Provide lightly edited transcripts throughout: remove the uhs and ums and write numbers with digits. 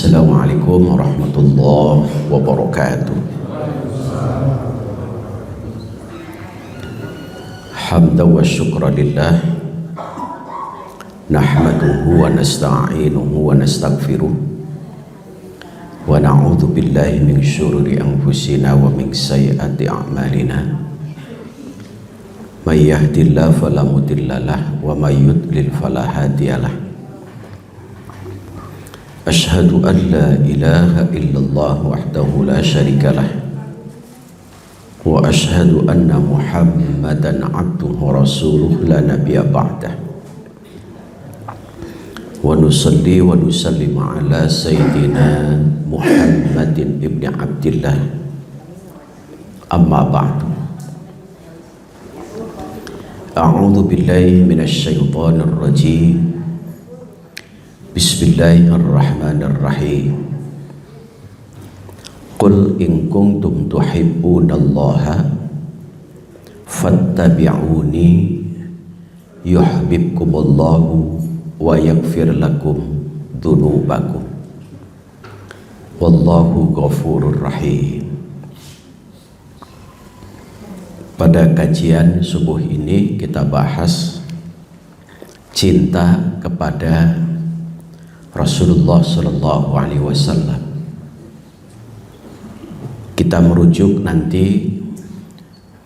Assalamualaikum warahmatullahi wabarakatuh. Hamdan wa syukra lillah, nahmaduhu wa nasta'inuhu wa nastaghfiruh, wa na'udzu billahi min syururi anfusina wa min sayyiati a'malina. May yahdihillahu fala mudhillalah wa may yudlil fala hadiyalah. Asyhadu an la ilaha illallah wahdahu la syarikalah wa asyhadu anna Muhammadan abduhu wa rasuluh la nabiyya ba'dah. Wa nusalli wa nusallim ala sayyidina Muhammadin ibni Abdillah, amma ba'du. A'udzu billahi minasy syaithanir rajim. Bismillahirrahmanirrahim. Qul in kuntum tuhibbunallaha fattabi'uni yuhibbukumullahu wa yaghfir lakum dzunubakum wallahu ghafurur rahim. Pada kajian subuh ini kita bahas cinta kepada Rasulullah Sallallahu Alaihi Wasallam. Kita merujuk nanti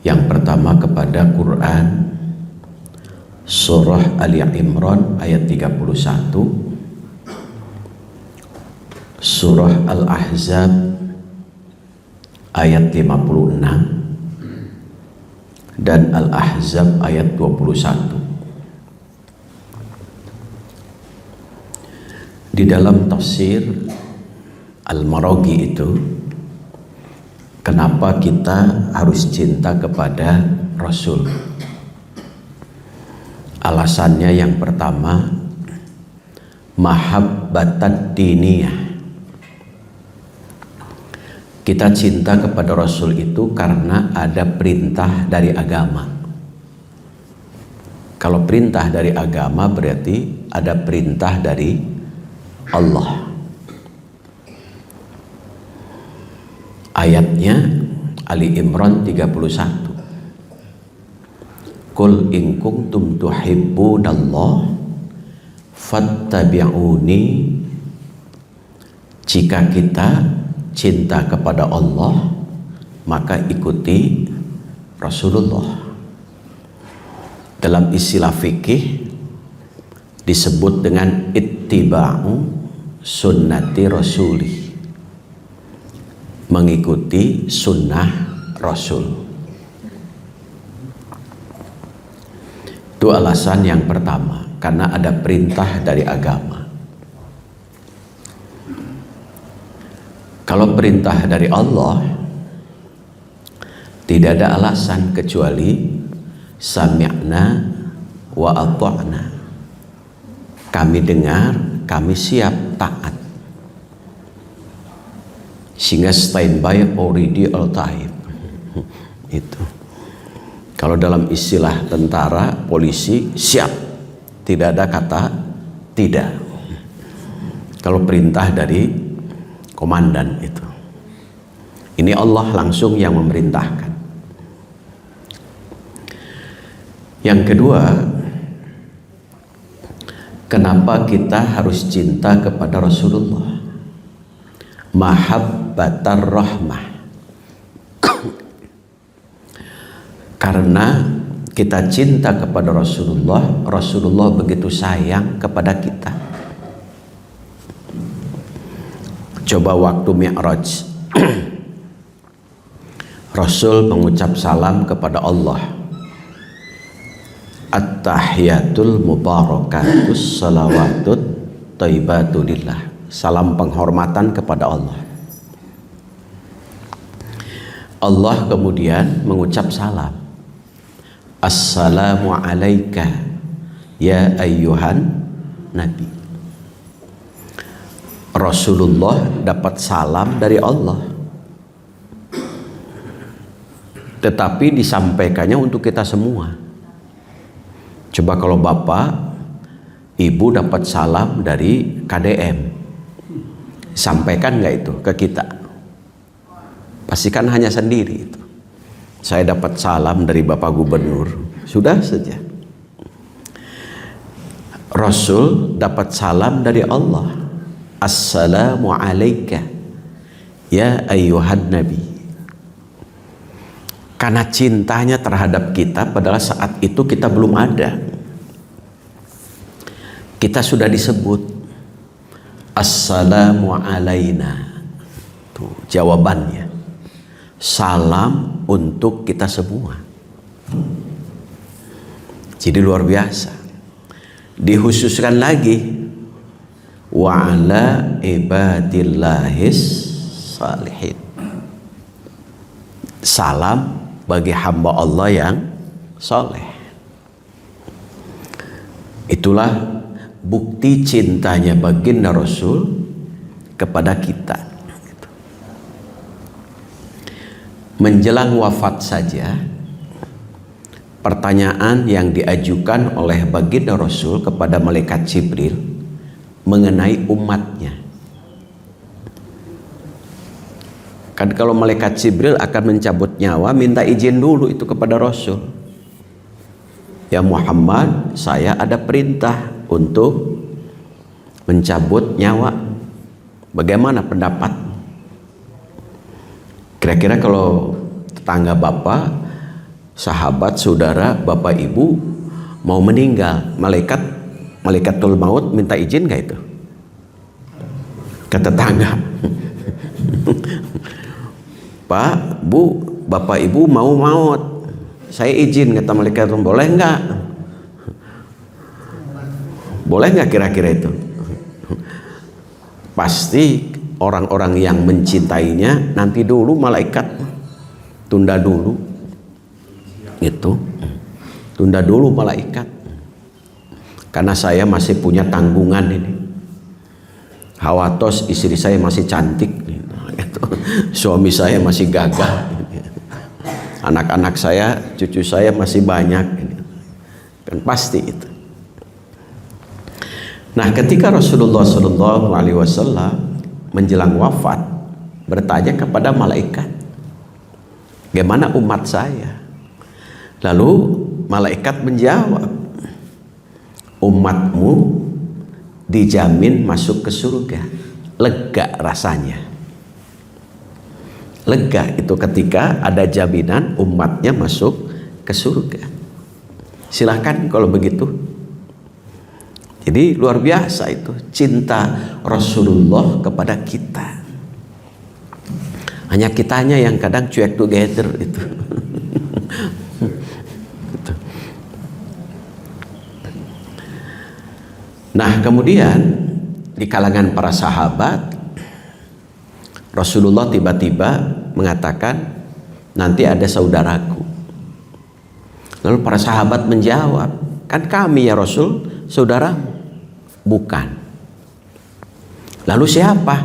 yang pertama kepada Quran Surah Ali Imran ayat 31, Surah Al-Ahzab ayat 56 dan Al-Ahzab ayat 21. Di dalam tafsir Al-Maraghi itu, kenapa kita harus cinta kepada Rasul? Alasannya yang pertama, mahabbatad diniyah. Kita cinta kepada Rasul itu karena ada perintah dari agama. Kalau perintah dari agama berarti ada perintah dari Allah. Ayatnya Ali Imran 31. Qul in kuntum tuhibbunallah fattabi'uni. Jika kita cinta kepada Allah, maka ikuti Rasulullah. Dalam istilah fikih disebut dengan ittiba'u sunnati rasuli, mengikuti sunnah Rasul. Itu alasan yang pertama, karena ada perintah dari agama. Kalau perintah dari Allah, tidak ada alasan kecuali sami'na wa ata'na. Kami dengar, kami siap taat. Sehingga standby already all time. Itu. Kalau dalam istilah tentara, polisi, siap. Tidak ada kata tidak. Kalau perintah dari komandan itu. Ini Allah langsung yang memerintahkan. Yang kedua, kenapa kita harus cinta kepada Rasulullah? Mahabbatar rahmah. Karena kita cinta kepada Rasulullah, Rasulullah begitu sayang kepada kita. Coba waktu Mi'raj, Rasul mengucap salam kepada Allah. At-tahiyatul mubarakatus salawatut thayyibatulillah. Salam penghormatan kepada Allah. Allah kemudian mengucap salam. Assalamu alaika ya ayyuhan nabi. Rasulullah dapat salam dari Allah, tetapi disampaikannya untuk kita semua. Coba kalau bapak, ibu dapat salam dari KDM, Sampaikan nggak itu ke kita? Pastikan hanya sendiri itu. Saya dapat salam dari Bapak Gubernur, sudah saja. Rasul dapat salam dari Allah, assalamu alaika ya ayyuhan nabi. Karena cintanya terhadap kita, padahal saat itu kita belum ada, kita sudah disebut assalamu alaina. Tuh jawabannya, salam untuk kita semua. Jadi luar biasa. Dikhususkan lagi, wa ala ibadillahis salihin. Salam bagi hamba Allah yang soleh. Itulah bukti cintanya baginda Rasul kepada kita. Menjelang wafat saja, pertanyaan yang diajukan oleh baginda Rasul kepada malaikat Jibril mengenai umatnya. Kan kalau malaikat Jibril akan mencabut nyawa, minta izin dulu itu kepada Rasul. Ya Muhammad, saya ada perintah untuk mencabut nyawa. Bagaimana pendapat? Kira-kira kalau tetangga bapak, sahabat, saudara, bapak ibu mau meninggal, malaikatul maut minta izin gak itu? Ke tetangga. Pak, Bu, bapak ibu mau maut, saya izin, kata malaikat, boleh nggak? Boleh nggak kira-kira itu? Pasti orang-orang yang mencintainya nanti dulu malaikat tunda dulu, itu tunda dulu malaikat, karena saya masih punya tanggungan ini. Hawatos istri saya masih cantik, suami saya masih gagah, anak-anak saya, cucu saya masih banyak, kan pasti itu. Nah, ketika Rasulullah SAW menjelang wafat bertanya kepada malaikat, bagaimana umat saya? Lalu malaikat menjawab, umatmu dijamin masuk ke surga. Lega rasanya. Lega itu ketika ada jaminan umatnya masuk ke surga. Silakan kalau begitu. Jadi luar biasa itu cinta Rasulullah kepada kita. Hanya kitanya yang kadang cuek together itu. Nah, kemudian di kalangan para sahabat, Rasulullah tiba-tiba mengatakan, nanti ada saudaraku. Lalu para sahabat menjawab, kan kami ya Rasul, saudaramu. Bukan. Lalu siapa?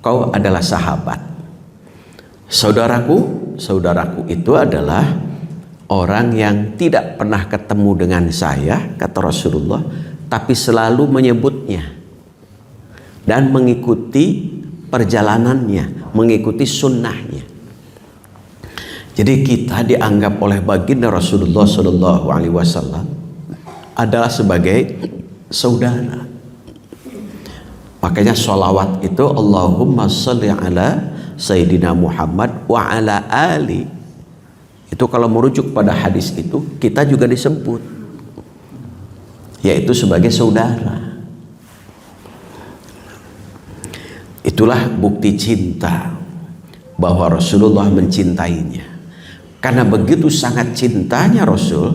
Kau adalah sahabat. Saudaraku itu adalah orang yang tidak pernah ketemu dengan saya, kata Rasulullah, tapi selalu menyebutnya dan mengikuti perjalanannya, mengikuti sunnahnya. Jadi kita dianggap oleh baginda Rasulullah SAW adalah sebagai saudara. Makanya sholawat itu Allahumma sholli ala Sayyidina Muhammad wa ala ali. Itu kalau merujuk pada hadis itu, kita juga disebut, yaitu sebagai saudara. Itulah bukti cinta bahwa Rasulullah mencintainya. Karena begitu sangat cintanya Rasul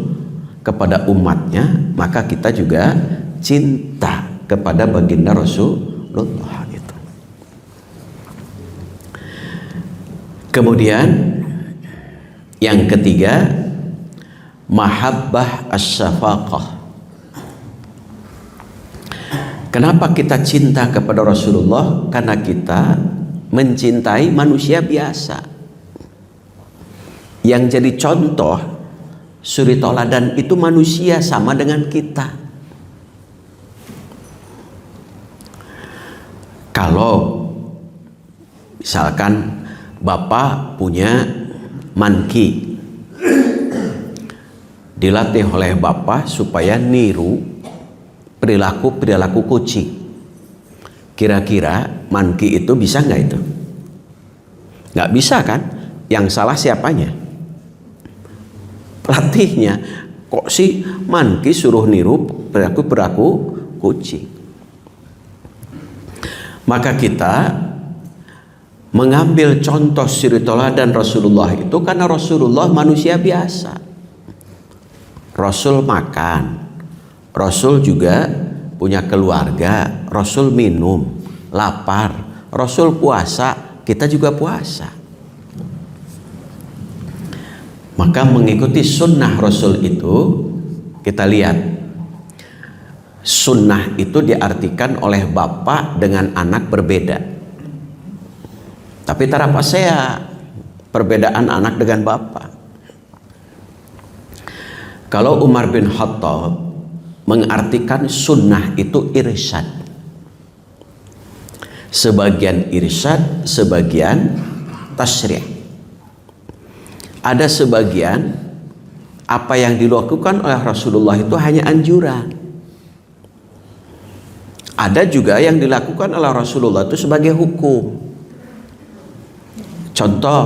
kepada umatnya, maka kita juga cinta kepada baginda Rasulullah itu. Kemudian yang ketiga, mahabbah as-syafaqah. Kenapa kita cinta kepada Rasulullah? Karena kita mencintai manusia biasa. Yang jadi contoh, suri toladan itu manusia sama dengan kita. Kalau misalkan bapak punya manki, dilatih oleh bapak supaya niru perilaku kucing, kira-kira manki itu bisa nggak itu? Nggak bisa kan? Yang salah siapanya? Pelatihnya. Kok si manki suruh niru perilaku kucing? Maka kita mengambil contoh suri teladan Rasulullah itu karena Rasulullah manusia biasa. Rasul makan, Rasul juga punya keluarga, Rasul minum, lapar, Rasul puasa, kita juga puasa. Maka mengikuti sunnah Rasul itu, kita lihat sunnah itu diartikan oleh bapak dengan anak berbeda. Tapi tarapas saya perbedaan anak dengan bapak. Kalau Umar bin Khattab mengartikan sunnah itu irsyad. Sebagian irsyad, sebagian tasyri'. Ada sebagian apa yang dilakukan oleh Rasulullah itu hanya anjuran. Ada juga yang dilakukan oleh Rasulullah itu sebagai hukum. Contoh,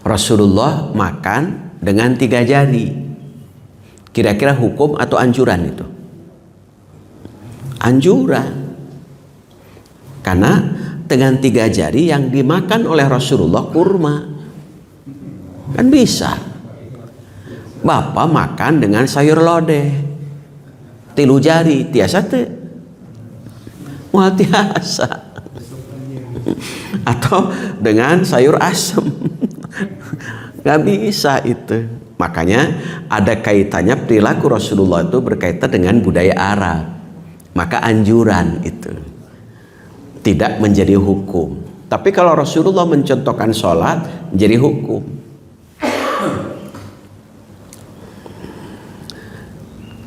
Rasulullah makan dengan 3 jari. Kira-kira hukum atau anjuran itu? Anjuran. Karena dengan 3 jari yang dimakan oleh Rasulullah kurma. Kan bisa. Bapak makan dengan sayur lodeh. 3 jari tiasa teh mual tiasa, atau dengan sayur asem nggak bisa itu. Makanya ada kaitannya perilaku Rasulullah itu berkaitan dengan budaya Arab. Maka anjuran itu tidak menjadi hukum. Tapi kalau Rasulullah mencontohkan sholat menjadi hukum.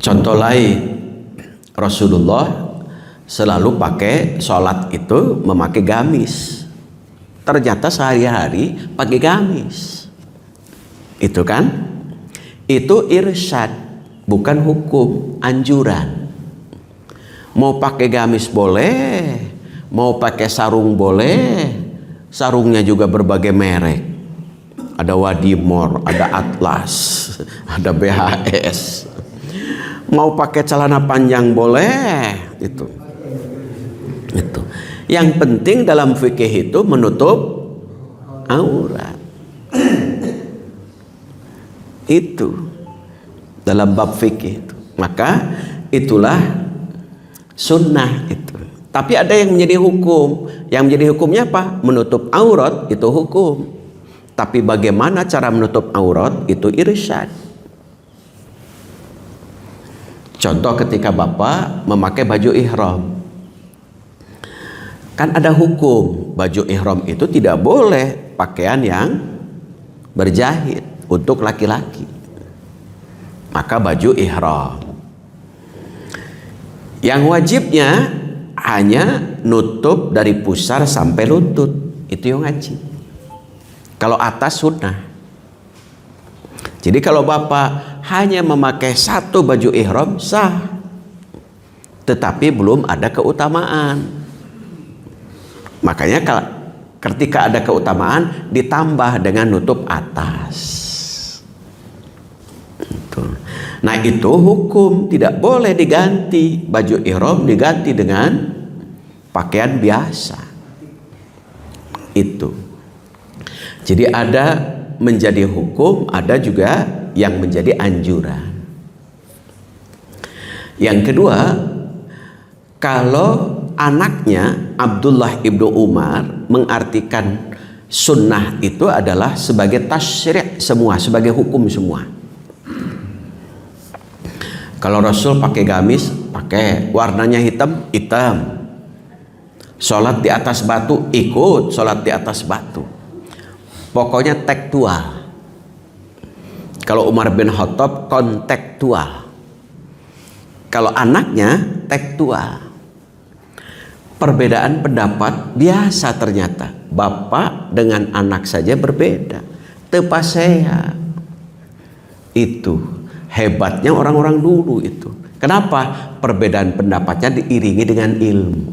Contoh lain, Rasulullah selalu pakai sholat itu memakai gamis. Ternyata sehari-hari pakai gamis. Itu kan? Itu irsyad, bukan hukum, anjuran. Mau pakai gamis boleh, mau pakai sarung boleh. Sarungnya juga berbagai merek. Ada Wadimor, ada Atlas, ada BHS. Mau pakai celana panjang boleh, itu. Yang penting dalam fikih itu menutup aurat. Itu dalam bab fikih itu. Maka itulah sunnah itu. Tapi ada yang menjadi hukum. Yang menjadi hukumnya apa? Menutup aurat itu hukum. Tapi bagaimana cara menutup aurat itu irsyad. Contoh ketika bapak memakai baju ihram. Kan ada hukum, baju ihram itu tidak boleh pakaian yang berjahit untuk laki-laki. Maka baju ihram. Yang wajibnya hanya nutup dari pusar sampai lutut. Itu yang wajib. Kalau atas sunnah. Jadi kalau bapak hanya memakai 1 baju ihram sah, tetapi belum ada keutamaan. Makanya ketika ada keutamaan ditambah dengan nutup atas. Nah itu hukum, tidak boleh diganti baju ihram diganti dengan pakaian biasa. Itu. Jadi ada menjadi hukum, ada juga yang menjadi anjuran. Yang kedua, kalau anaknya Abdullah ibnu Umar mengartikan sunnah itu adalah sebagai tasyri' semua, sebagai hukum semua. Kalau Rasul pakai gamis, pakai, warnanya hitam, hitam. Sholat di atas batu, ikut sholat di atas batu. Pokoknya tekstual. Kalau Umar bin Khattab kontekstual. Kalau anaknya tekstual. perbedaan pendapat biasa ternyata. Bapak dengan anak saja berbeda. Tepasea. Itu hebatnya orang-orang dulu itu. Kenapa? Perbedaan pendapatnya diiringi dengan ilmu.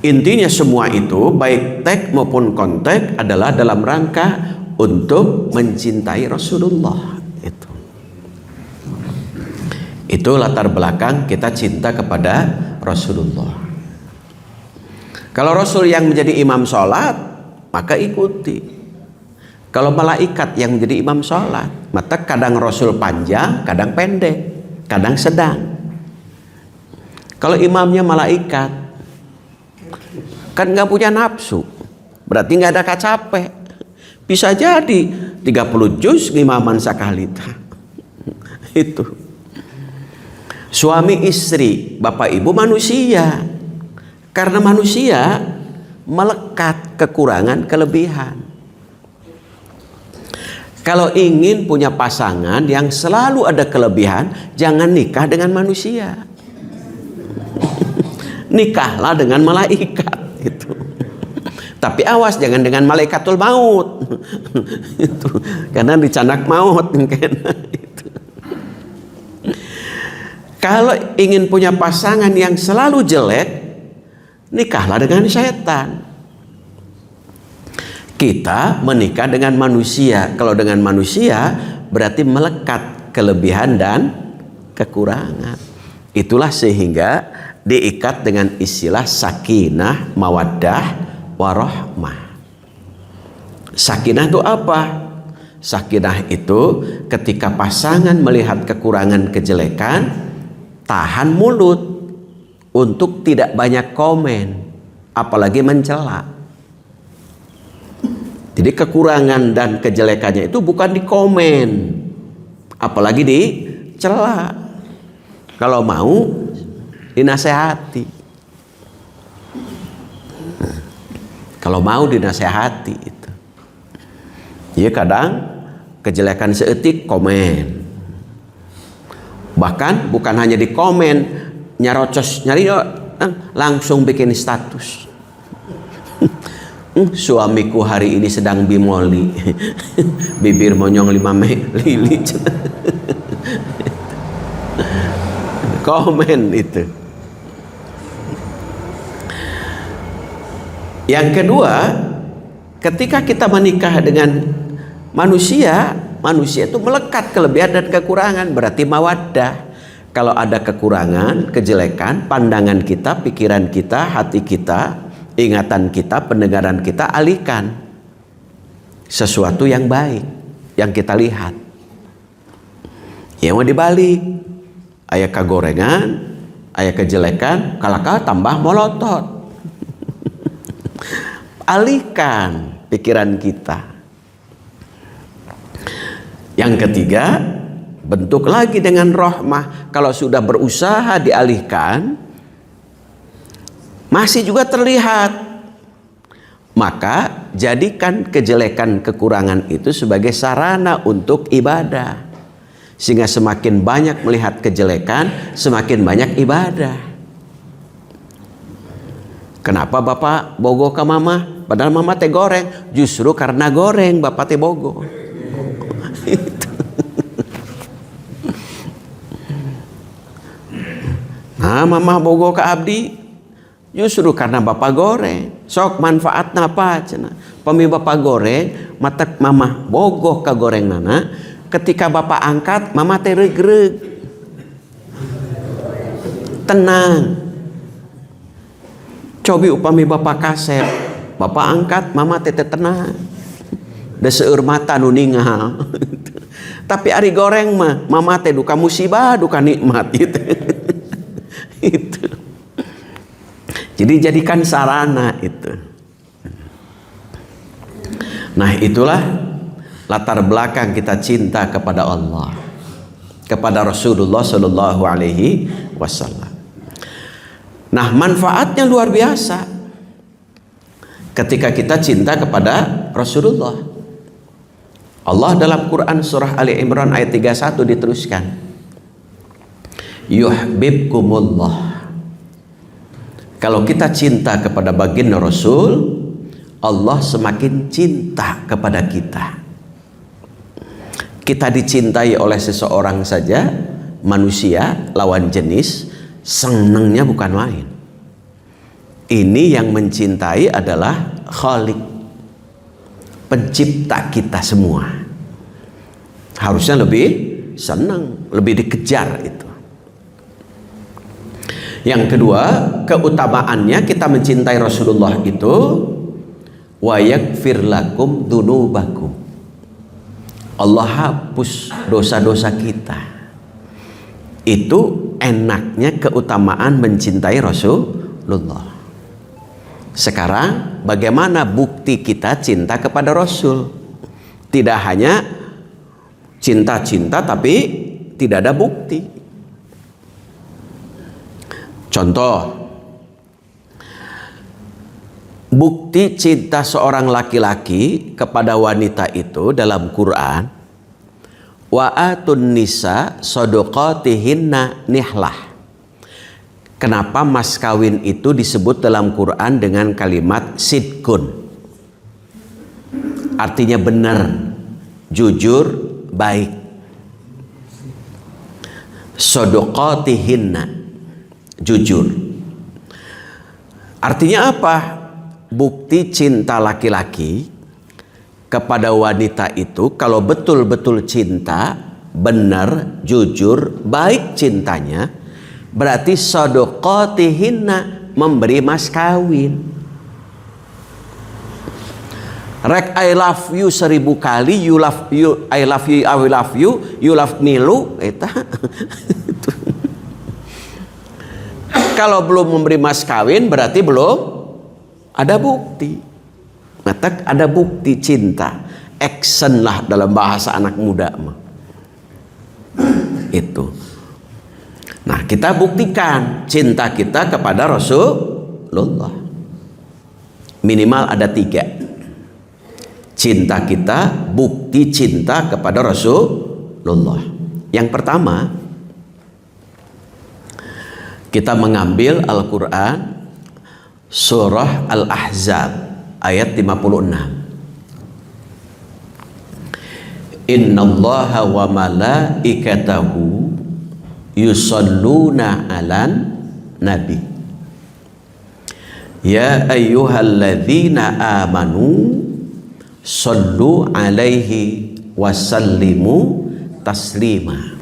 Intinya semua itu baik teks maupun konteks adalah dalam rangka untuk mencintai Rasulullah. Itu latar belakang kita cinta kepada Rasulullah. Kalau Rasul yang menjadi imam sholat, maka ikuti. Kalau malaikat yang menjadi imam sholat, maka kadang Rasul panjang, kadang pendek, kadang sedang. Kalau imamnya malaikat, kan nggak punya nafsu, berarti nggak ada capek. Bisa jadi 30 juz imaman sakalita. Itu. Suami istri, bapak ibu manusia. Karena manusia melekat kekurangan kelebihan. Kalau ingin punya pasangan yang selalu ada kelebihan, jangan nikah dengan manusia. Nikahlah dengan malaikat. Itu. Tapi awas jangan dengan malaikatul maut. Itu. Karena dicanak maut. Itu. Kalau ingin punya pasangan yang selalu jelek, nikahlah dengan setan. Kita menikah dengan manusia. Kalau dengan manusia berarti melekat kelebihan dan kekurangan. Itulah sehingga diikat dengan istilah sakinah, mawaddah, warahmah. Sakinah itu apa? Sakinah itu ketika pasangan melihat kekurangan kejelekan, tahan mulut untuk tidak banyak komen, apalagi mencela. Jadi kekurangan dan kejelekannya itu bukan dikomen, apalagi dicela. Kalau mau dinasehati. Kalau mau dinasehati itu. Iya kadang kejelekan seetik komen. Bahkan bukan hanya di komen, nyarocos nyari langsung bikin status. Suamiku hari ini sedang bimoli. Bibir monyong 5 lili. Komen itu. Yang kedua, ketika kita menikah dengan manusia, manusia itu melekat kelebihan dan kekurangan, berarti mawaddah. Kalau ada kekurangan, kejelekan, pandangan kita, pikiran kita, hati kita, ingatan kita, pendengaran kita, alihkan sesuatu yang baik yang kita lihat. Yang mau dibalik, aya kagorengan, aya kejelekan, kalaka tambah molotot. Alihkan pikiran kita. Yang ketiga, bentuk lagi dengan rahmah. Kalau sudah berusaha dialihkan, masih juga terlihat, maka jadikan kejelekan kekurangan itu sebagai sarana untuk ibadah, sehingga semakin banyak melihat kejelekan, semakin banyak ibadah. Kenapa bapak bogo ke mama? Padahal mama teh goreng. Justru karena goreng bapak teh bogo. Nah, mama bogo ke abdi. Justru karena bapak goreng. Sok manfaatna apa cenah. Pami bapak goreng, mata mama bogoh ka goreng nana. Ketika bapak angkat, mama teh reug-reug. Tenang. Cobi upami bapak kasep, bapak angkat, mama teh tenang. Da seueur mata nu ningal. Tapi ari goreng mah, mama teh duka musibah, duka nikmat gitu. Itu. Jadi jadikan sarana itu. Nah itulah latar belakang kita cinta kepada Allah, kepada Rasulullah Sallallahu Alaihi Wasallam. Nah manfaatnya luar biasa ketika kita cinta kepada Rasulullah. Allah dalam Quran surah Ali Imran ayat 31 diteruskan, yuhibbukumullah Kalau kita cinta kepada baginda Rasul, Allah semakin cinta kepada kita. Kita dicintai oleh seseorang saja, manusia, lawan jenis, senangnya bukan main. Ini yang mencintai adalah Khalik, pencipta kita semua. Harusnya lebih senang, lebih dikejar itu. Yang kedua, keutamaannya kita mencintai Rasulullah itu wa yaghfir lakum dzunubakum. Allah hapus dosa-dosa kita. Itu enaknya keutamaan mencintai Rasulullah. Sekarang bagaimana bukti kita cinta kepada Rasul? Tidak hanya cinta-cinta tapi tidak ada bukti. Contoh, bukti cinta seorang laki-laki kepada wanita itu dalam Quran, wa atun nisa shadaqatihinna nihlah. Kenapa mas kawin itu disebut dalam Quran dengan kalimat sidqun? Artinya benar, jujur, baik. Shadaqatihinna, jujur. Artinya apa? Bukti cinta laki-laki kepada wanita itu, kalau betul-betul cinta, benar, jujur, baik cintanya, berarti shadaqatihinna, memberi mas kawin. Rek I love you 1000 kali, you love you, I love you, I love you, you love milu, eta. Kalau belum memberi mas kawin berarti belum ada bukti. Maka ada bukti cinta, action lah dalam bahasa anak muda mah. Itu. Nah, kita buktikan cinta kita kepada Rasulullah. Minimal ada 3. Cinta kita, bukti cinta kepada Rasulullah. Yang pertama, kita mengambil Al-Quran surah Al-Ahzab ayat 56. Innallaha wa malaikatahu yusalluna 'alan nabi. Ya ayyuhalladzina amanu sallu 'alaihi wasallimu taslima.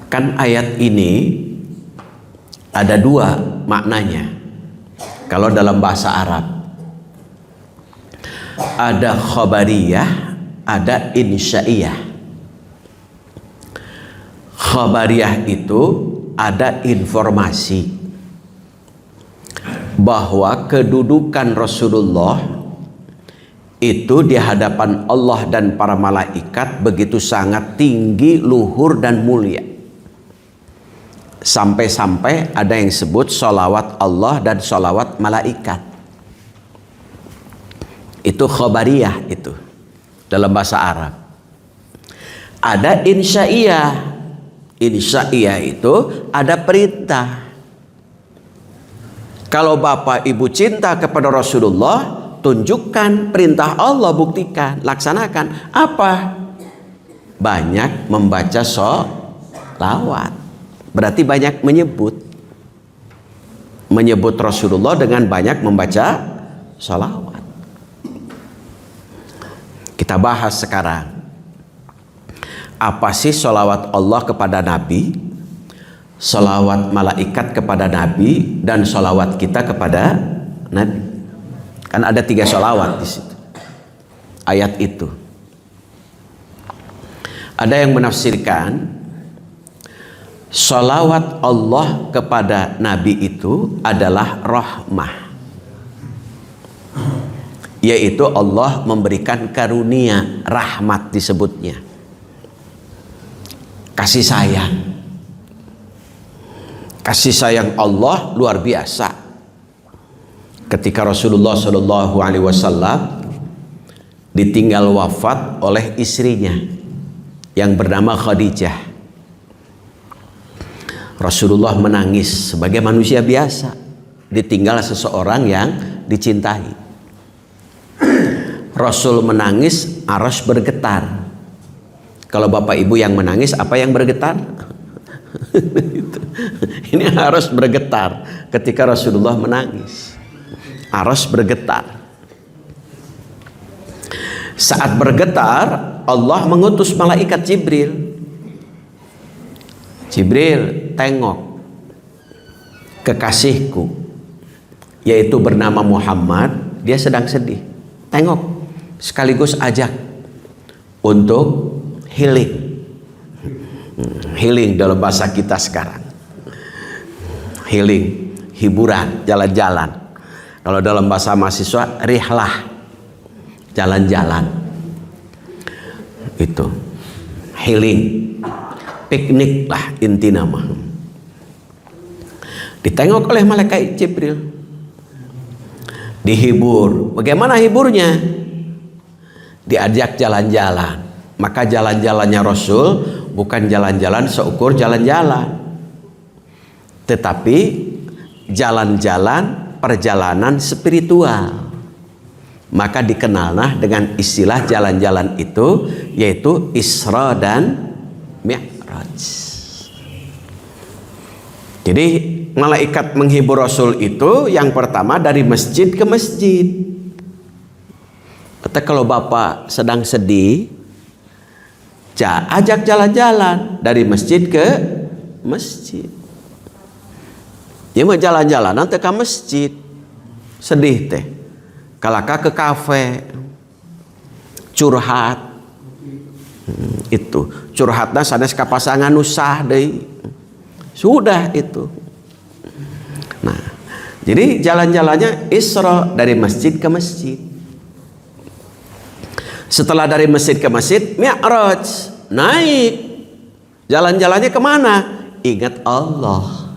Kan ayat ini ada 2 maknanya. Kalau dalam bahasa Arab ada khabariyah, ada insya'iyah. Khabariyah itu ada informasi bahwa kedudukan Rasulullah itu di hadapan Allah dan para malaikat begitu sangat tinggi, luhur dan mulia. Sampai-sampai ada yang sebut sholawat Allah dan sholawat malaikat. Itu khabariyah itu dalam bahasa Arab. Ada insya'iyah. Insya'iyah itu ada perintah. Kalau bapak ibu cinta kepada Rasulullah, tunjukkan perintah Allah, buktikan, laksanakan. Apa? Banyak membaca sholawat. Berarti banyak menyebut Rasulullah dengan banyak membaca salawat. Kita bahas sekarang, apa sih salawat Allah kepada Nabi, salawat malaikat kepada Nabi, dan salawat kita kepada Nabi? Kan ada 3 salawat di situ. Ayat itu. Ada yang menafsirkan salawat Allah kepada Nabi itu adalah rahmah, yaitu Allah memberikan karunia, rahmat disebutnya, kasih sayang. Kasih sayang Allah luar biasa. Ketika Rasulullah SAW ditinggal wafat oleh istrinya yang bernama Khadijah, Rasulullah menangis sebagai manusia biasa, ditinggal seseorang yang dicintai. Rasul menangis, arsy bergetar. Kalau bapak ibu yang menangis, apa yang bergetar? Ini arsy bergetar ketika Rasulullah menangis. Arsy bergetar. Saat bergetar, Allah mengutus malaikat Jibril. Jibril, tengok kekasihku, yaitu bernama Muhammad, dia sedang sedih. Tengok, sekaligus ajak untuk healing. Healing dalam bahasa kita sekarang. Healing, hiburan, jalan-jalan. Kalau dalam bahasa mahasiswa, rihlah, jalan-jalan. Itu healing, piknik lah inti nama. Ditengok oleh malaikat Jibril, dihibur. Bagaimana hiburnya? Diajak jalan-jalan. Maka jalan-jalannya Rasul bukan jalan-jalan seukur jalan-jalan, tetapi jalan-jalan perjalanan spiritual. Maka dikenallah dengan istilah jalan-jalan itu, yaitu Isra dan Mi'raj. Jadi malaikat menghibur Rasul itu yang pertama dari masjid ke masjid. Kata kalau bapak sedang sedih, ajak jalan-jalan dari masjid ke masjid. Ya mau jalan-jalan nanti ke masjid, sedih teh. Kalaka ke kafe, curhat. Itu curhatnya sanes ka pasangan usah deui. Sudah itu. Nah, jadi jalan-jalannya Isra dari masjid ke masjid. Setelah dari masjid ke masjid, Mi'raj, naik. Jalan-jalannya kemana? Ingat Allah.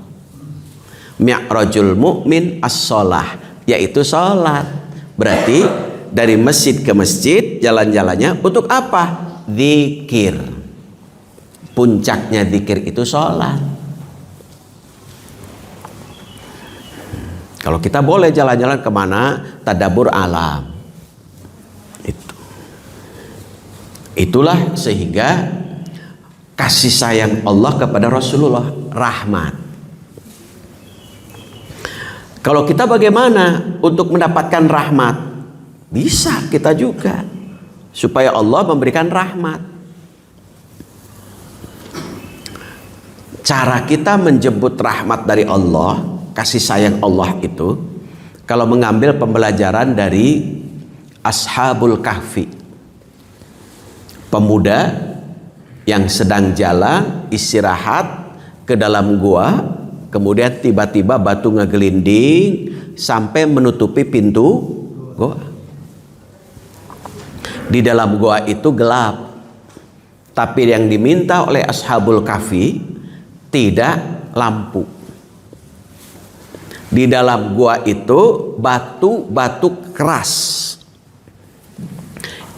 Mi'rajul mu'min as-sholah, yaitu sholat. Berarti dari masjid ke masjid, jalan-jalannya untuk apa? Zikir. Puncaknya zikir itu sholat. Kalau kita boleh jalan-jalan kemana? Tadabbur alam. Itulah sehingga kasih sayang Allah kepada Rasulullah rahmat. Kalau kita bagaimana untuk mendapatkan rahmat? Bisa kita juga, supaya Allah memberikan rahmat. Cara kita menjemput rahmat dari Allah, kasih sayang Allah itu, kalau mengambil pembelajaran dari Ashabul Kahfi, pemuda yang sedang jalan istirahat ke dalam gua, kemudian tiba-tiba batu ngegelinding sampai menutupi pintu gua. Di dalam gua itu gelap, tapi yang diminta oleh Ashabul Kahfi tidak lampu. Di dalam gua itu batu-batu keras.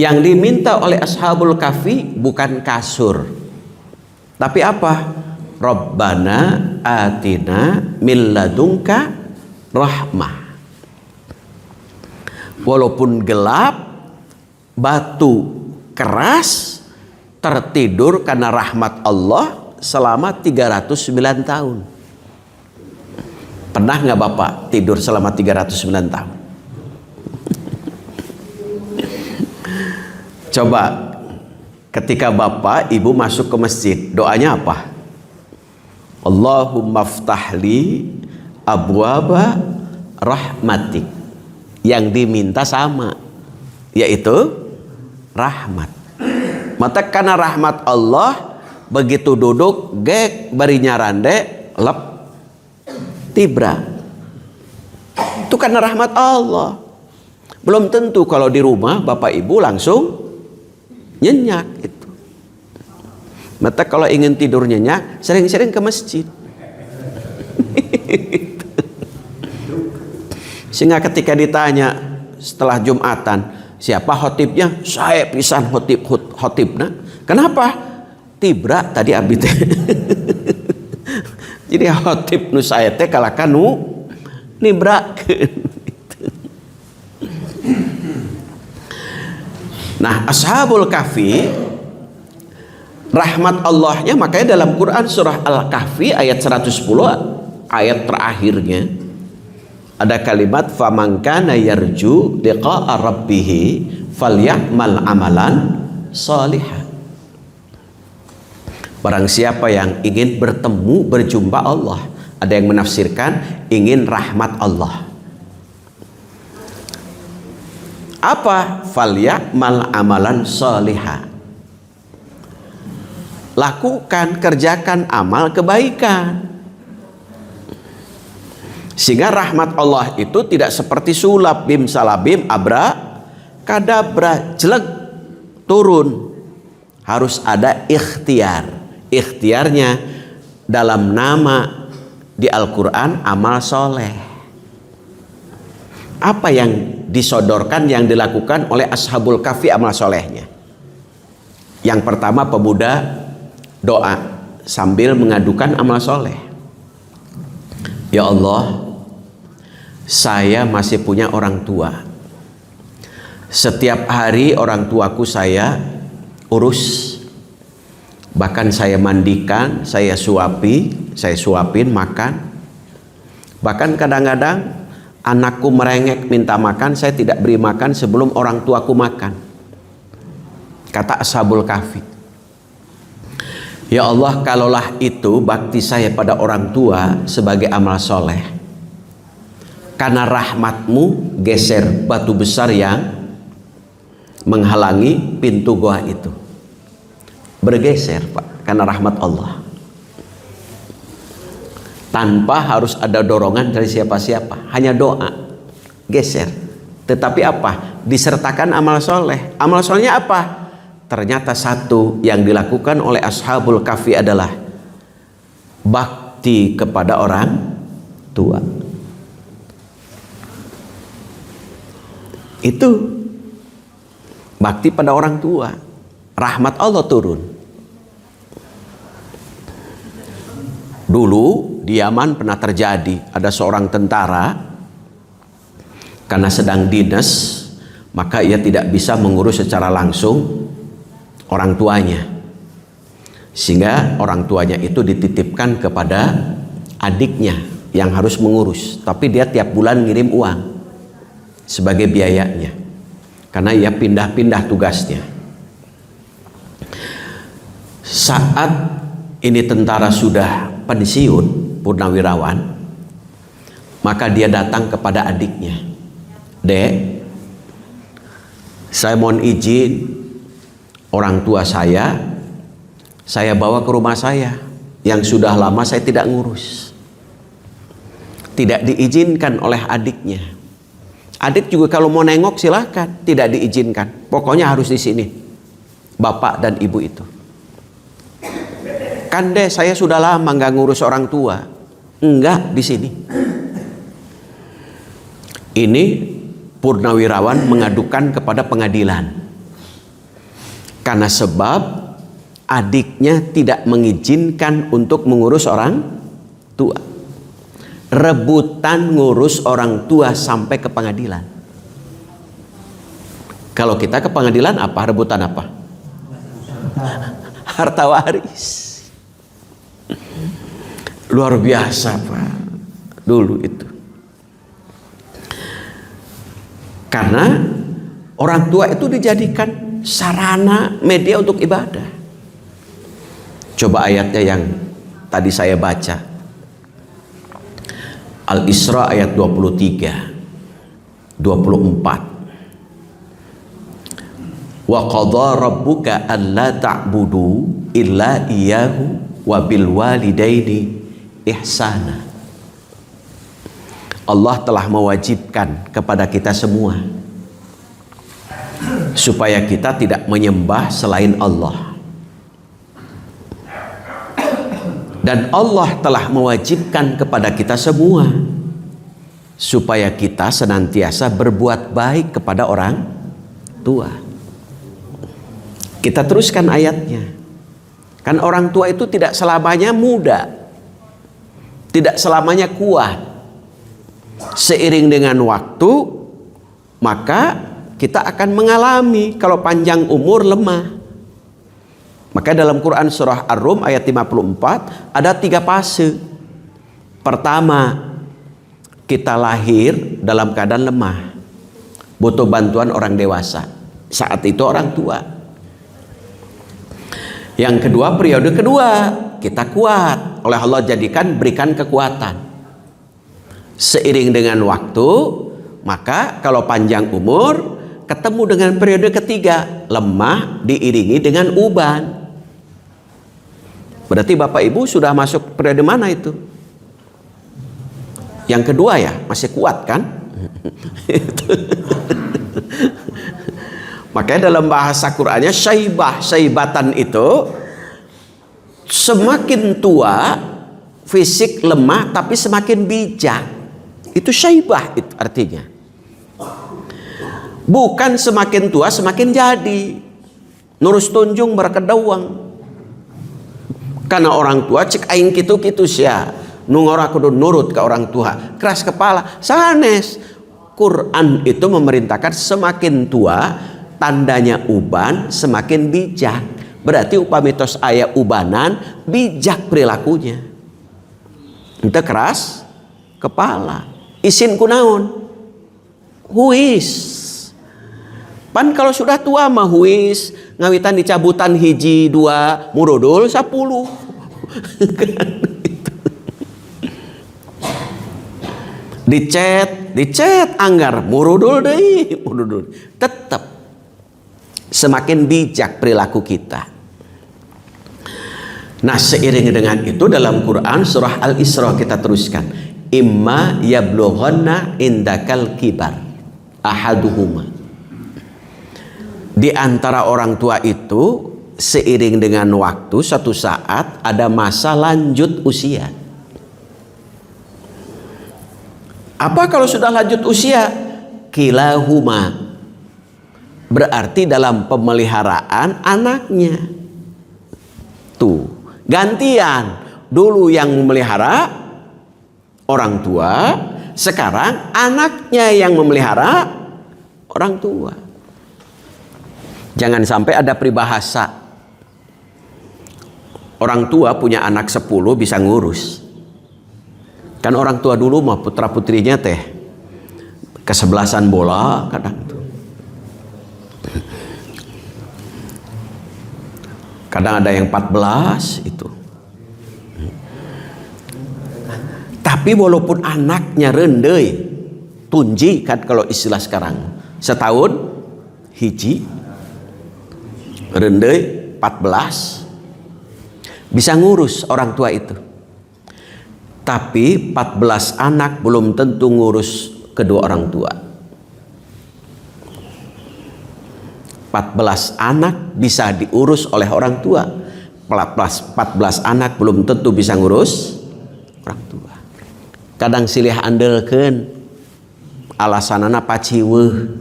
Yang diminta oleh Ashabul Kahfi bukan kasur, tapi apa? Rabbana atina min ladunka rahmah. Walaupun gelap, batu keras, tertidur karena rahmat Allah selama 309 tahun. Pernah nggak Bapak tidur selama 309 tahun? Coba ketika Bapak Ibu masuk ke masjid, doanya apa? Allahumma ftahli abwaba rahmatik. Yang diminta sama, yaitu rahmat. Mata karena rahmat Allah, begitu duduk gek barinya rande lep tibra. Itu karena rahmat Allah. Belum tentu kalau di rumah Bapak Ibu langsung nyenyak itu. Mata kalau ingin tidur nyenyak, sering-sering ke masjid. Sehingga ketika ditanya setelah Jumatan, siapa khotibnya? Saya pisan khotibna. Kenapa? Tibra tadi abdi teh. Jadi khotib nu saya teh kalahkan nu nibrakeun. Nah, Ashabul Kahfi rahmat Allahnya, makanya dalam Quran surah Al-Kahfi ayat 110 ayat terakhirnya ada kalimat faman kana yarju liqa'a rabbih falyamal amalan shalihan. Barang siapa yang ingin bertemu berjumpa Allah, ada yang menafsirkan ingin rahmat Allah. Apa? Falyamal amalan shalihan. Lakukan, kerjakan amal kebaikan. Sehingga rahmat Allah itu tidak seperti sulap bim salabim abra kadabra jelek turun. Harus ada ikhtiar. Ikhtiarnya dalam nama di Al-Quran amal soleh. Apa yang disodorkan, yang dilakukan oleh Ashabul Kahfi amal solehnya? Yang pertama, pemuda doa sambil mengadukan amal soleh. Ya Allah, saya masih punya orang tua. Setiap hari orang tuaku saya urus. Bahkan saya mandikan, saya suapin makan. Bahkan kadang-kadang anakku merengek minta makan, saya tidak beri makan sebelum orang tuaku makan. Kata Ashabul Kahfi, ya Allah, kalaulah itu bakti saya pada orang tua sebagai amal soleh, karena rahmatmu geser batu besar yang menghalangi pintu goa itu. Bergeser, Pak, karena rahmat Allah. Tanpa harus ada dorongan dari siapa-siapa, hanya doa, geser. Tetapi apa? Disertakan amal soleh. Amal solehnya apa? Ternyata satu yang dilakukan oleh Ashabul Kahfi adalah bakti kepada orang tua. Itu bakti pada orang tua. Rahmat Allah turun. Dulu di Yaman pernah terjadi, ada seorang tentara karena sedang dinas, maka ia tidak bisa mengurus secara langsung orang tuanya, sehingga orang tuanya itu dititipkan kepada adiknya yang harus mengurus, tapi dia tiap bulan ngirim uang sebagai biayanya karena ia pindah-pindah tugasnya. Saat ini tentara sudah pensiun, purnawirawan, maka dia datang kepada adiknya, Dek, saya mohon izin, orang tua saya bawa ke rumah saya yang sudah lama saya tidak ngurus. Tidak diizinkan oleh adiknya. Adik juga kalau mau nengok silahkan, tidak diizinkan. Pokoknya harus di sini, bapak dan ibu itu. Kan deh, saya sudah lama nggak ngurus orang tua. Enggak, di sini. Ini purnawirawan mengadukan kepada pengadilan. Karena sebab adiknya tidak mengizinkan untuk mengurus orang tua. Rebutan ngurus orang tua sampai ke pengadilan. Kalau kita ke pengadilan apa? Rebutan apa? Harta waris. Luar biasa, Pak, dulu itu. Karena orang tua itu dijadikan sarana media untuk ibadah. Coba ayatnya yang tadi saya baca, Al-Isra ayat 23, 24. Wa qadha rabbuka alla ta'budu illa iyyahu wa bil walidaini ihsana. Allah telah mewajibkan kepada kita semua supaya kita tidak menyembah selain Allah. Dan Allah telah mewajibkan kepada kita semua supaya kita senantiasa berbuat baik kepada orang tua. Kita teruskan ayatnya. Kan orang tua itu tidak selamanya muda. tidak selamanya kuat. Seiring dengan waktu, maka kita akan mengalami kalau panjang umur lemah. Maka dalam Quran surah Ar-Rum ayat 54 ada 3 fase. Pertama, kita lahir dalam keadaan lemah, butuh bantuan orang dewasa. Saat itu orang tua. Yang kedua, periode kedua, kita kuat. Oleh Allah berikan kekuatan. Seiring dengan waktu, maka kalau panjang umur, ketemu dengan periode ketiga, lemah diiringi dengan uban. Berarti Bapak Ibu sudah masuk periode mana itu? Yang kedua ya, masih kuat kan? Makanya dalam bahasa Qur'annya syaibatan itu semakin tua, fisik lemah tapi semakin bijak. Itu syaibah itu artinya. Bukan semakin tua semakin jadi. Nurus tunjung berkedawang. Karena orang tua cek aing kitu-kitu sia. Nu ngora kudu nurut ke orang tua. Keras kepala. Sanes. Quran itu memerintahkan semakin tua tandanya uban semakin bijak. Berarti upamitos aya ubanan bijak perilakunya. Itu keras kepala. Isin kunaon? Huis. Pan kalau sudah tua mah huis, ngawitan dicabutan hiji 2 murudul 10. Dicet anggar murudul deui, murudul. Tetap semakin bijak perilaku kita. Nah, seiring dengan itu dalam Quran surah Al-Isra kita teruskan. Imma yablughanna indakal kibar ahaduhuma. Di antara orang tua itu seiring dengan waktu satu saat ada masa lanjut usia. Apa kalau sudah lanjut usia? Kilahuma. Berarti dalam pemeliharaan anaknya. Tuh, gantian. Dulu yang memelihara orang tua, sekarang anaknya yang memelihara orang tua. Jangan sampai ada peribahasa. Orang tua punya anak 10 bisa ngurus. Kan orang tua dulu mah putra putrinya teh kesebelasan bola kadang tuh. Kadang ada yang 14 itu. Tapi walaupun anaknya rendei, tunji kan kalau istilah sekarang. Setahun hiji, rendei 14, bisa ngurus orang tua itu. Tapi 14 anak belum tentu ngurus kedua orang tua. 14 anak bisa diurus oleh orang tua. 14 anak belum tentu bisa ngurus orang tua. Kadang silih andelkeun alasanana paciweuh,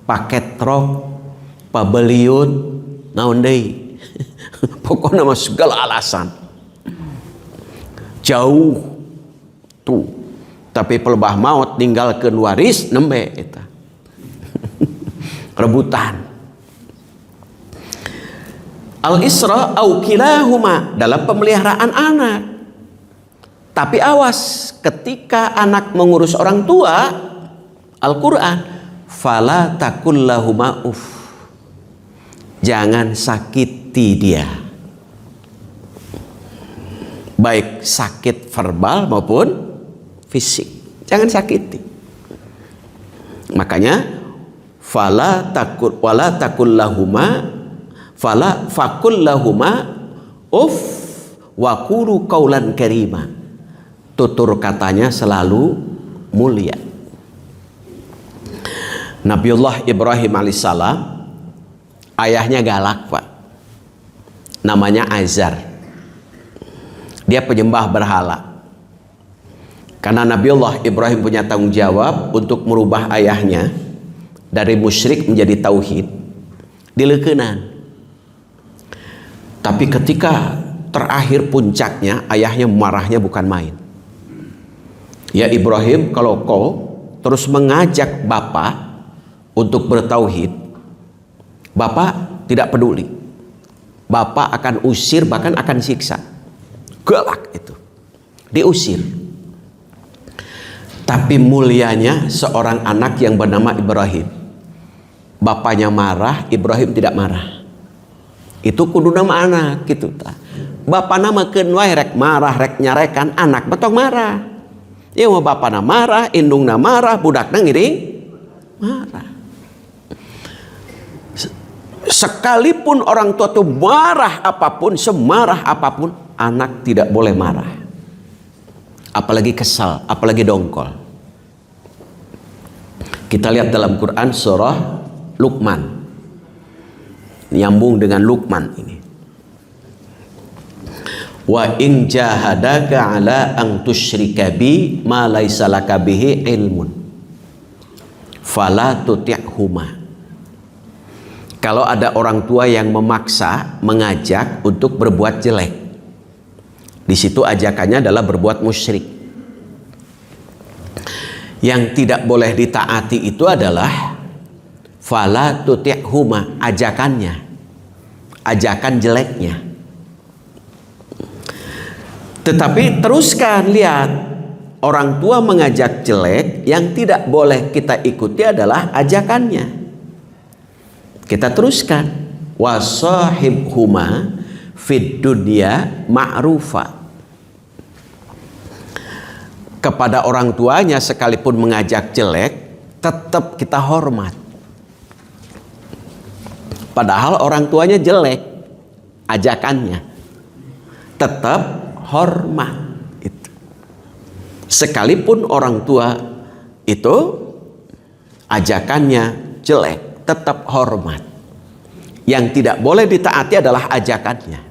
paket trok, pabeliun, naon deui. Pokoknya mah segala alasan. Jauh tuh. Tapi pelebah maut ninggalkeun waris nembe eta. Rebutan. Al-Isra au kilahuma dalam pemeliharaan anak. Tapi awas ketika anak mengurus orang tua, Al-Quran, fala takul lahuma uff. Jangan sakiti dia. Baik sakit verbal maupun fisik. Jangan sakiti. Makanya fala takul wala takul lahuma fala fakul lahuma uff wa qulu qaulan karima. Tutur katanya selalu mulia. Nabiullah Ibrahim alaihissalam ayahnya galak, Pak. Namanya Azar. Dia penyembah berhala. Karena Nabiullah Ibrahim punya tanggung jawab untuk merubah ayahnya dari musyrik menjadi tauhid. Dileukeunnan. Tapi ketika terakhir puncaknya, ayahnya marahnya bukan main. Ya Ibrahim, kalau kau terus mengajak Bapak untuk bertauhid, Bapak tidak peduli. Bapak akan usir, bahkan akan siksa. Galak itu. Diusir. Tapi mulianya seorang anak yang bernama Ibrahim. Bapaknya marah, Ibrahim tidak marah. Itu kudu nama anak gitu. Bapak nama kenwai rek marah, rek nyarekan anak betong marah. Ya mau bapak na marah, indung na marah, budak na ngiring marah. Sekalipun orang tua itu marah apapun, semarah apapun, anak tidak boleh marah. Apalagi kesal, apalagi dongkol. Kita lihat dalam Quran surah Luqman. Nyambung dengan Luqman ini. Wa in jahadaka ala an tusyrika bi ma laisa laka bihi ilmun fala tuti'huma. Kalau ada orang tua yang memaksa, mengajak untuk berbuat jelek, di situ ajakannya adalah berbuat musyrik. Yang tidak boleh ditaati itu adalah fala tuti'huma, ajakannya, ajakan jeleknya. Tetapi teruskan lihat, orang tua mengajak jelek, yang tidak boleh kita ikuti adalah ajakannya. Kita teruskan, wasahibhuma fid dunya ma'rufa. Kepada orang tuanya sekalipun mengajak jelek, tetap kita hormat. Padahal orang tuanya jelek, ajakannya tetap hormat. Itu. Sekalipun orang tua itu ajakannya jelek, tetap hormat. Yang tidak boleh ditaati adalah ajakannya.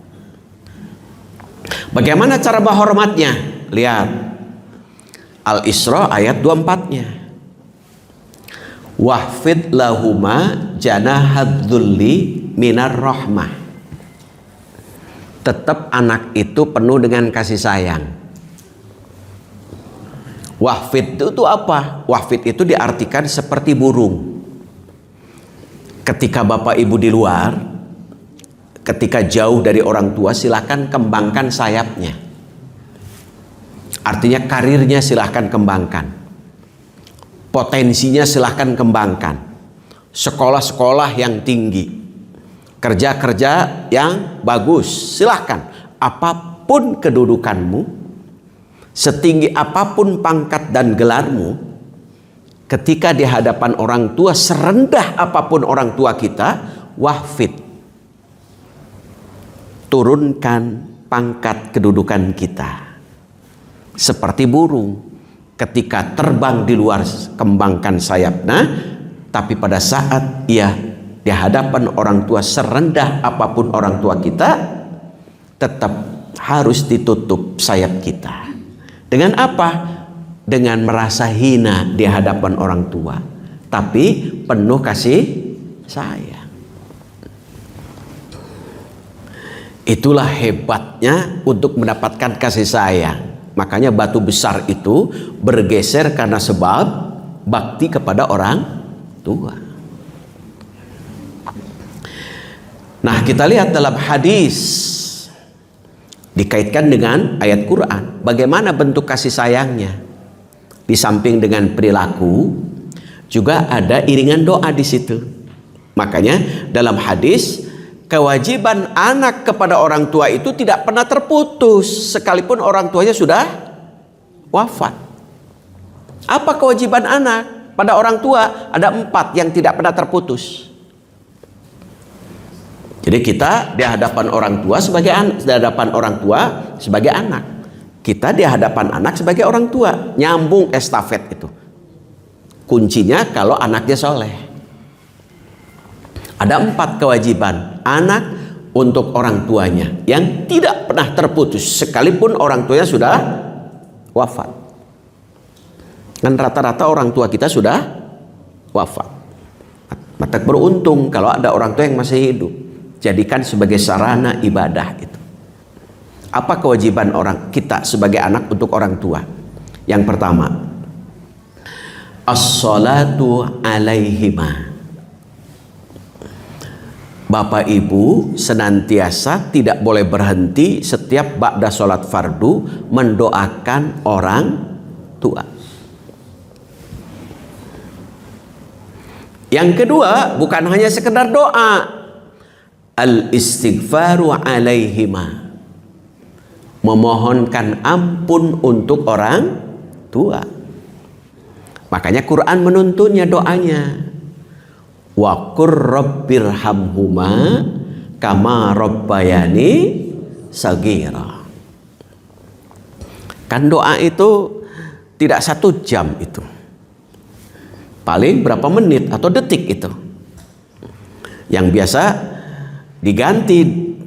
Bagaimana cara menghormatnya? Lihat Al-Isra ayat 24-nya. Wahfid lahuma janahadzulli minar rahmah. Tetap anak itu penuh dengan kasih sayang. Wahfid itu apa? Wahfid itu diartikan seperti burung. Ketika bapak ibu di luar, ketika jauh dari orang tua, silakan kembangkan sayapnya. Artinya karirnya silahkan kembangkan. Potensinya silahkan kembangkan. Sekolah-sekolah yang tinggi. Kerja-kerja yang bagus, silahkan. Apapun kedudukanmu, setinggi apapun pangkat dan gelarmu, ketika di hadapan orang tua, serendah apapun orang tua kita, wahfid. Turunkan pangkat kedudukan kita. Seperti burung, ketika terbang di luar, kembangkan sayapnya, tapi pada saat ia di hadapan orang tua, serendah apapun orang tua kita, tetap harus ditutup sayap kita. Dengan apa? Dengan merasa hina di hadapan orang tua, tapi penuh kasih sayang. Itulah hebatnya untuk mendapatkan kasih sayang. Makanya batu besar itu bergeser karena sebab bakti kepada orang tua. Nah, kita lihat dalam hadis dikaitkan dengan ayat Quran. Bagaimana bentuk kasih sayangnya? Di samping dengan perilaku, juga ada iringan doa di situ. Makanya dalam hadis, kewajiban anak kepada orang tua itu tidak pernah terputus sekalipun orang tuanya sudah wafat. Apa kewajiban anak pada orang tua? Ada 4 yang tidak pernah terputus. Jadi kita di hadapan orang tua sebagai anak, di hadapan orang tua sebagai anak. Kita di hadapan anak sebagai orang tua. Nyambung estafet itu. Kuncinya kalau anaknya soleh. Ada 4 kewajiban anak untuk orang tuanya yang tidak pernah terputus sekalipun orang tuanya sudah wafat. Kan rata-rata orang tua kita sudah wafat. Maka beruntung kalau ada orang tua yang masih hidup. Jadikan sebagai sarana ibadah itu. Apa kewajiban orang kita sebagai anak untuk orang tua? Yang pertama, as-salatu alaihima. Bapak Ibu senantiasa tidak boleh berhenti setiap ba'da sholat fardu mendoakan orang tua. Yang kedua, bukan hanya sekedar doa, al-istighfaru alaihima, memohonkan ampun untuk orang tua. Makanya Quran menuntunnya doanya, wa qur rabbirhamhuma kama rabbayani sagira. Kan doa itu tidak 1 jam itu, paling berapa menit atau detik itu. Yang biasa diganti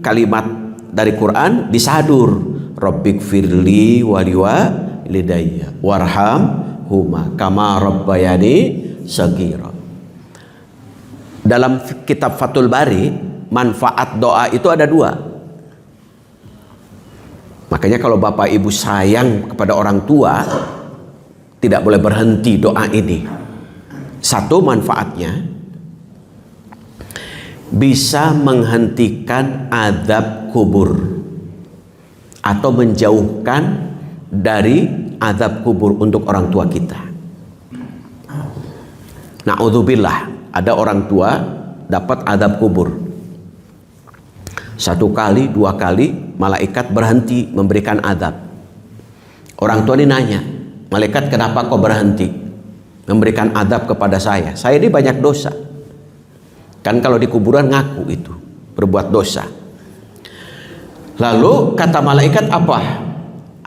kalimat dari Quran disadur, rabbik firli waliwalidayya warham huma kama rabbayani sagira. Dalam kitab Fathul Bari, manfaat doa itu ada 2. Makanya kalau Bapak Ibu sayang kepada orang tua, tidak boleh berhenti doa ini. 1, manfaatnya bisa menghentikan azab kubur atau menjauhkan dari azab kubur untuk orang tua kita. Na'udzubillah, ada orang tua dapat azab kubur. 1 kali, 2 kali malaikat berhenti memberikan azab. Orang tua ini nanya, malaikat kenapa kau berhenti memberikan azab kepada saya? Saya ini banyak dosa. Kan kalau di kuburan ngaku itu berbuat dosa. Lalu kata malaikat apa?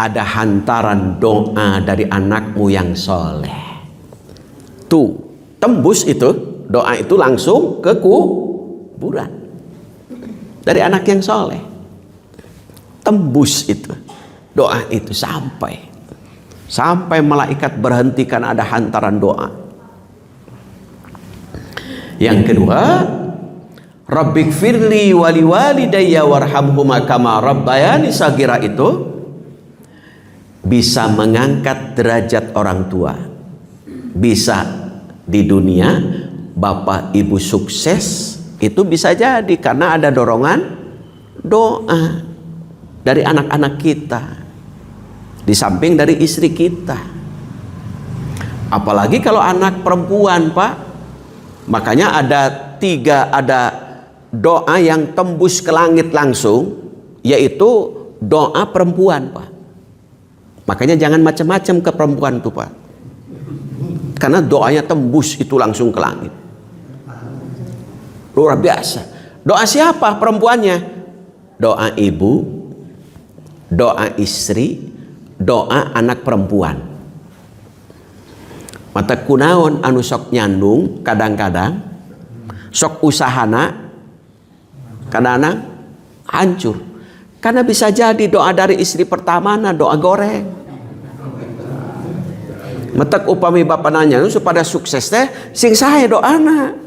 Ada hantaran doa dari anakmu yang soleh. Tuh, tembus itu. Doa itu langsung ke kuburan dari anak yang soleh. Tembus itu, doa itu sampai malaikat berhentikan ada hantaran doa. Yang kedua, rabbik firli waliwalidayya warhamhuma kama rabbayani sagira, itu bisa mengangkat derajat orang tua. Bisa di dunia Bapak Ibu sukses, itu bisa jadi karena ada dorongan doa dari anak-anak kita, di samping dari istri kita. Apalagi kalau anak perempuan, Pak. Makanya ada doa yang tembus ke langit langsung, yaitu doa perempuan, Pak. Makanya jangan macam-macam ke perempuan tuh, Pak, karena doanya tembus itu langsung ke langit. Luar biasa. Doa siapa perempuannya? Doa ibu, doa istri, doa anak perempuan. Mata kunaon anu sok nyandung kadang-kadang sok usahana kadang-kadang hancur. Karena bisa jadi doa dari istri pertama doa goreng. Metek upami bapak nanya supaya sukses teh sing sae doana.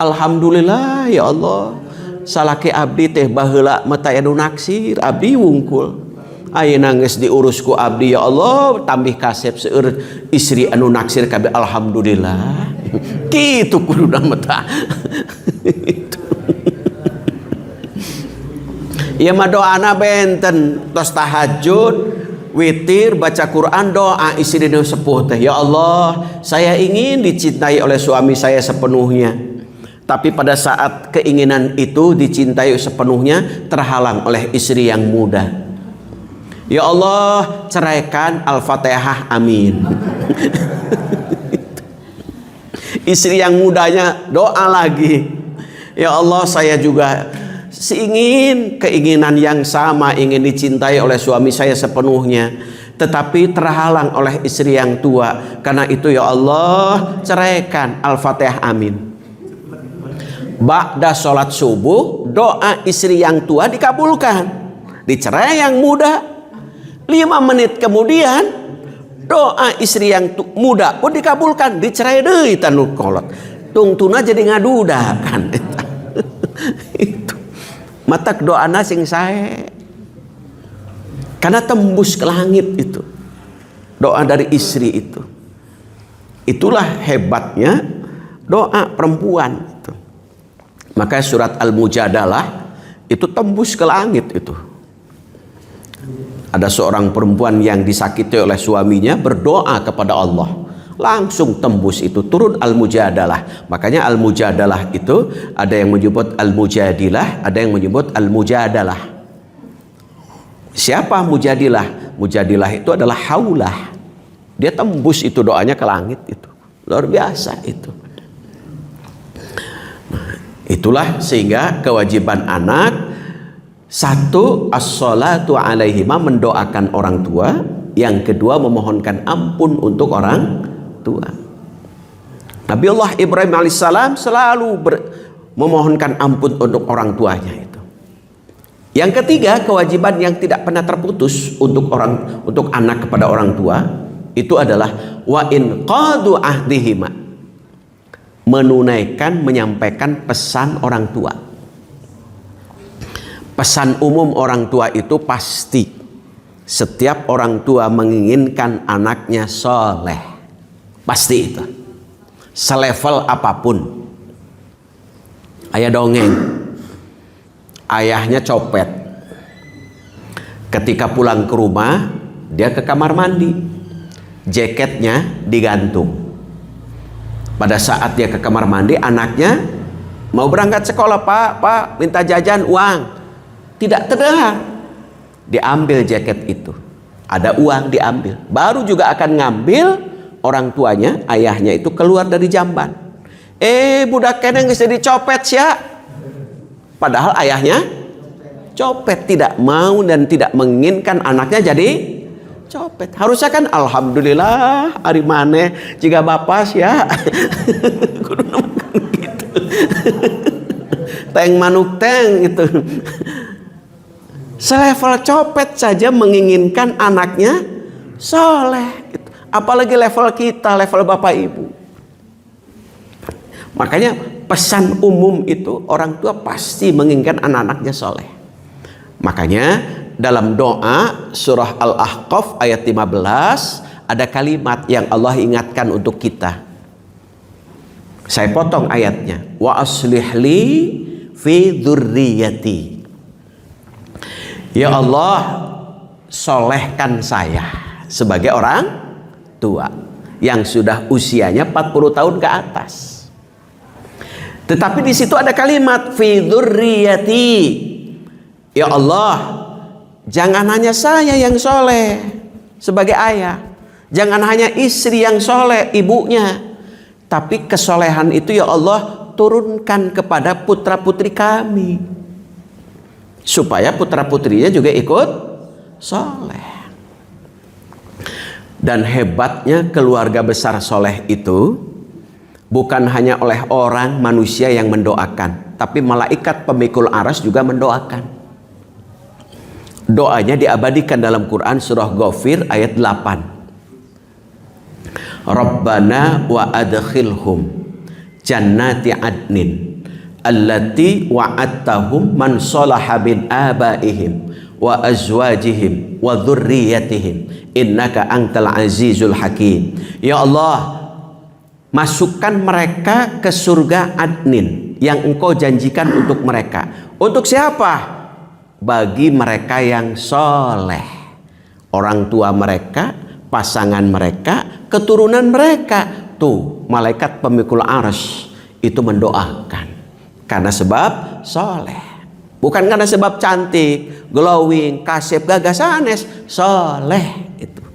Alhamdulillah ya Allah, salaki abdi teh baheula mata anu naksir abdi wungkul. Ayeuna geus diurus ku abdi ya Allah, tambih kasep seueur istri anu naksir kabeh alhamdulillah. Kitu kuduna mata. Ieu mah doana benten tos tahajud, witir, baca Quran, doa istri nu sepuh teh, ya Allah, saya ingin dicintai oleh suami saya sepenuhnya. Tapi pada saat keinginan itu dicintai sepenuhnya terhalang oleh istri yang muda. Ya Allah, ceraikan, Al-Fatihah, amin. Istri yang mudanya doa lagi, ya Allah, saya juga keinginan yang sama, ingin dicintai oleh suami saya sepenuhnya, tetapi terhalang oleh istri yang tua. Karena itu ya Allah, ceraikan, Al-Fatihah, amin. Ba'da sholat subuh, doa istri yang tua dikabulkan, dicerai yang muda. 5 menit kemudian doa istri yang muda pun dikabulkan, dicerai deui tanu kolot. Tungtuna jadi ngaduda kan. Itu matak doana sing sae, karena tembus ke langit itu. doa dari istri itu. Itulah hebatnya doa perempuan itu. Maka surat Al-Mujadalah itu tembus ke langit itu. Ada seorang perempuan yang disakiti oleh suaminya berdoa kepada Allah, langsung tembus itu, turun Al-Mujadalah. Makanya Al-Mujadalah itu ada yang menyebut Al-Mujadilah, ada yang menyebut Al-Mujadalah. Siapa Mujadilah? Mujadilah itu adalah Haulah. Dia tembus itu doanya ke langit itu. Luar biasa itu. Nah, itulah sehingga kewajiban anak, satu, as-salatu alaihima, mendoakan orang tua. Yang kedua, memohonkan ampun untuk orang tua. Nabiullah Ibrahim alaihissalam selalu memohonkan ampun untuk orang tuanya itu. Yang ketiga, kewajiban yang tidak pernah terputus untuk anak kepada orang tua itu adalah wa in qadu ahdihima, menunaikan, menyampaikan pesan orang tua. Pesan umum orang tua itu pasti setiap orang tua menginginkan anaknya soleh, pasti itu, selevel apapun. Ayah dongeng, ayahnya copet, ketika pulang ke rumah dia ke kamar mandi, jaketnya digantung. Pada saat dia ke kamar mandi, anaknya mau berangkat sekolah, pak minta jajan uang. Tidak terdengar, diambil jaket itu, ada uang diambil. Baru juga akan ngambil, orang tuanya, ayahnya itu keluar dari jamban. Budak kene geus dicopet sia. Padahal ayahnya copet, tidak mau dan tidak menginginkan anaknya jadi copet. Harusnya kan alhamdulillah ari maneh jika bapak sia. Kudu makan gitu. Teng manuk teng itu. Selevel copet saja menginginkan anaknya soleh. Apalagi level kita, level bapak ibu. Makanya pesan umum itu orang tua pasti menginginkan anak-anaknya soleh. Makanya dalam doa surah Al-Ahqaf ayat 15 ada kalimat yang Allah ingatkan untuk kita. Saya potong ayatnya. Wa aslihli fi dzurriyyati. Ya Allah, solehkan saya sebagai orang tua yang sudah usianya 40 tahun ke atas. Tetapi di situ ada kalimat fi dzurriyyati. Ya Allah, jangan hanya saya yang soleh sebagai ayah, jangan hanya istri yang soleh ibunya, tapi kesolehan itu ya Allah turunkan kepada putra putri kami, supaya putra putrinya juga ikut soleh. Dan hebatnya keluarga besar soleh itu bukan hanya oleh orang manusia yang mendoakan, tapi malaikat pemikul aras juga mendoakan. Doanya diabadikan dalam Quran surah Ghafir ayat 8. Rabbana wa adkhilhum jannati adnin allati wa'adtahum man salaha min abaihim wa azwajihim wa dzurriyyatihim innaka antal azizul hakim. Ya Allah, masukkan mereka ke surga adnin yang engkau janjikan untuk mereka. Untuk siapa? Bagi mereka yang soleh, orang tua mereka, pasangan mereka, keturunan mereka. Tuh malaikat pemikul arsy itu mendoakan karena sebab soleh, bukan karena sebab cantik, glowing, kasep, gagasanes. Soleh itu.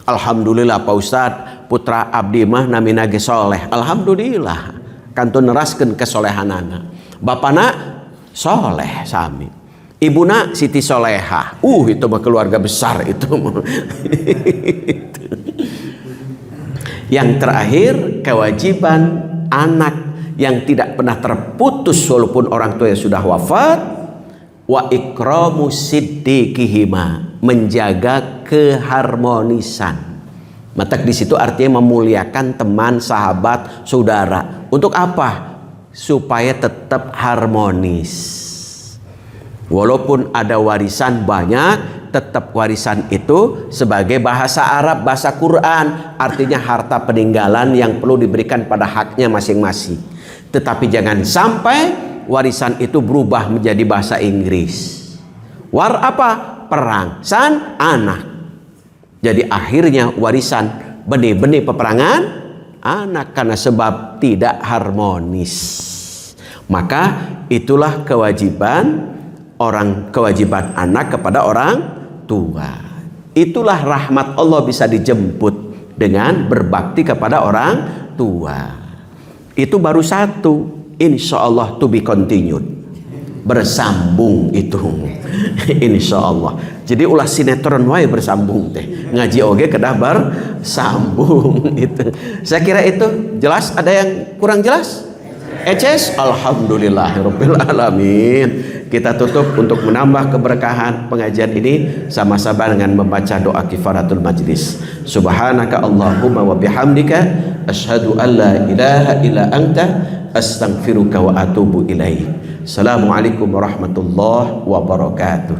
Alhamdulillah Pak Ustadz, putra abdi mah namina ge soleh. Alhamdulillah kantun neraskeun kesolehanana. Bapana soleh sami, ibuna Siti Soleha. Itu mah keluarga besar itu. Yang terakhir, kewajiban anak yang tidak pernah terputus walaupun orang tua yang sudah wafat, wa ikramu siddiqihima, menjaga keharmonisan. Matak di situ artinya memuliakan teman, sahabat, saudara. Untuk apa? Supaya tetap harmonis. Walaupun ada warisan banyak, tetap warisan itu sebagai bahasa Arab, bahasa Quran, artinya harta peninggalan yang perlu diberikan pada haknya masing-masing. Tetapi jangan sampai warisan itu berubah menjadi bahasa Inggris. War apa? Perang, san anak. Jadi akhirnya warisan benih-benih peperangan anak karena sebab tidak harmonis. Maka itulah kewajiban anak kepada orang tua. Itulah rahmat Allah bisa dijemput dengan berbakti kepada orang tua. Itu baru satu, insya Allah to be continued, bersambung itu insya Allah. Jadi ulah sinetron wae bersambung teh, ngaji oge kedah bersambung itu. Saya kira itu jelas. Ada yang kurang jelas? Eces, alhamdulillahirabbil alamin. Kita tutup untuk menambah keberkahan pengajian ini sama-sama dengan membaca doa kifaratul majlis. Subhanaka Allahumma wa bihamdika asyhadu an la ilaha illa anta astaghfiruka wa atubu ilaik. Assalamualaikum warahmatullahi wabarakatuh.